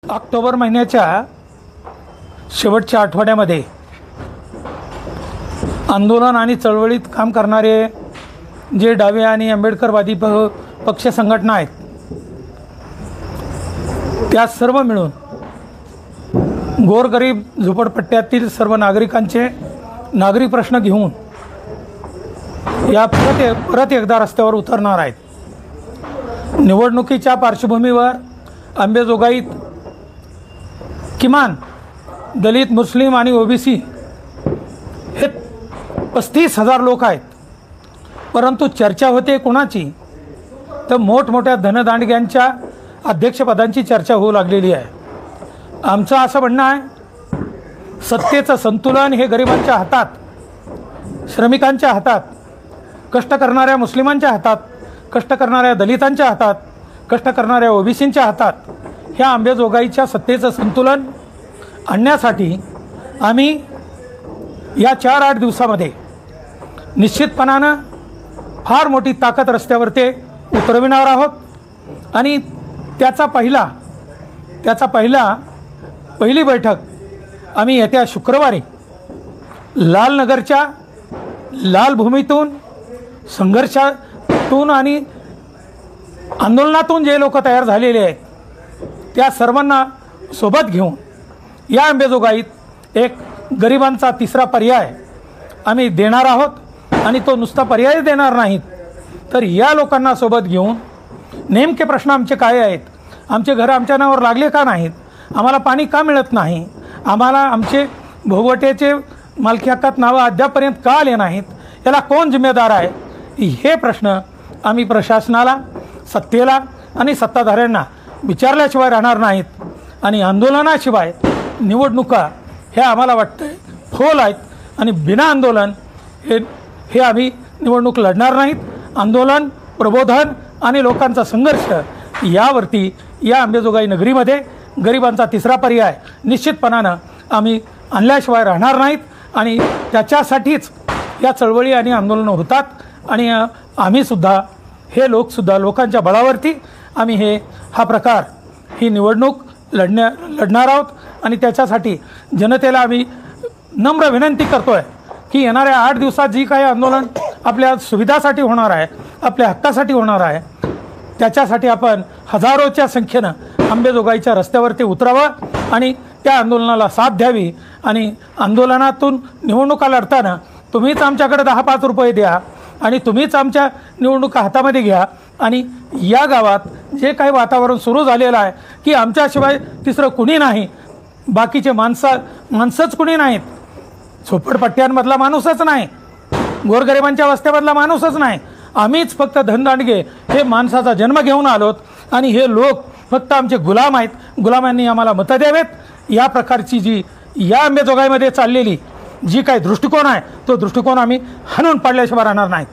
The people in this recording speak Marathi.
ऑक्टोबर महिन्याच्या शेवटच्या आठवड्यामध्ये आंदोलन आणि चळवळीत काम करणारे जे डावे आणि आंबेडकरवादी पक्ष संघटना आहेत त्या सर्व मिळून गोरगरीब झोपडपट्ट्यातील सर्व नागरिकांचे नागरी प्रश्न घेऊन या परत एकदा रस्त्यावर उतरणार आहेत। निवडणुकीच्या पार्श्वभूमीवर अंबेजोगाईत किमान दलित, मुस्लिम आणि ओबीसी हे 35,000 लोक आहेत, परंतु चर्चा होते कोणाची तर मोठमोठ्या धनदांडग्यांच्या अध्यक्षपदांची चर्चा होऊ लागलेली आहे। आमचं असं म्हणणं आहे, सत्तेचं संतुलन हे गरिबांच्या हातात, श्रमिकांच्या हातात, कष्ट करणाऱ्या मुस्लिमांच्या हातात, कष्ट करणाऱ्या दलितांच्या हातात, कष्ट करणाऱ्या ओबीसींच्या हातात ह्या अंबेजोगाईच्या सत्तेचं संतुलन आणण्यासाठी आम्ही या 4-8 दिवसामध्ये निश्चितपणानं फार मोठी ताकद रस्त्यावर ते उतरविणार आहोत आणि पहिली बैठक आम्ही येत्या शुक्रवारी लालनगरच्या लाल भूमीतून, संघर्षातून आणि आंदोलनातून जे लोक तयार झालेले आहेत त्या सर्वांना सोबत घेऊन या अंबेजोगाईत एक गरिबांचा तिसरा पर्याय आम्ही देणार आहोत। आणि तो नुसता पर्याय देणार नाहीत तर या लोकांना सोबत घेऊन नेमके प्रश्न आमचे काय आहेत, आमचे घर आमच्या नावावर लागले का नाहीत, आम्हाला पाणी का मिळत नाही, आम्हाला आमचे भोगवट्याचे मालकी हक्कात नावं अद्यापर्यंत का आले नाहीत, याला कोण जिम्मेदार आहे, हे प्रश्न आम्ही प्रशासनाला, सत्तेला आणि सत्ताधाऱ्यांना विचारल्याशिवाय राहणार नाहीत। आणि आंदोलनाशिवाय निवडणुका हे आम्हाला वाटतंय फोल आहेत आणि बिना आंदोलन हे आम्ही निवडणूक लढणार नाहीत। आंदोलन, प्रबोधन आणि लोकांचा संघर्ष यावरती या अंबेजोगाई नगरीमध्ये गरिबांचा तिसरा पर्याय निश्चितपणानं आम्ही आणल्याशिवाय राहणार नाहीत। आणि त्याच्यासाठीच या चळवळी आणि आंदोलनं होतात आणि आम्हीसुद्धा हे लोकांच्या बळावरती आम्ही ही निवडणूक लढणार आहोत। आणि त्याच्यासाठी जनतेला आम्ही नम्र विनंती करतो आहे की येणाऱ्या 8 दिवसात जी काही आंदोलन आपल्या सुविधासाठी होणार आहे, आपल्या हक्कासाठी होणार आहे, त्याच्यासाठी आपण हजारोच्या संख्येनं अंबेजोगाईच्या रस्त्यावरती उतरावं आणि त्या आंदोलनाला साथ द्यावी। आणि आंदोलनातून निवडणुका लढताना तुम्हीच आमच्याकडे 10-5 रुपये द्या आणि तुम्हीच आमच्या निवडणुका हातामध्ये घ्या आणि या गावात जे काही वातावरण सुरू झालेलं आहे की आमच्याशिवाय तिसरं कुणी नाही, बाकीचे माणसंच कुणी नाहीत, झोपडपट्ट्यांमधला माणूसच नाही, गोरगरिबांच्या वस्त्यामधला माणूसच नाही, आम्हीच फक्त धनदांडगे हे माणसाचा जन्म घेऊन आलोत आणि हे लोक फक्त आमचे गुलाम आहेत, गुलामांनी आम्हाला मतं द्यावेत। या प्रकारची जी या अंबेजोगाईमध्ये चाललेली जी काही दृष्टिकोन आहे तो दृष्टिकोन आम्ही हाणून पाडल्याशिवाय राहणार नाहीत।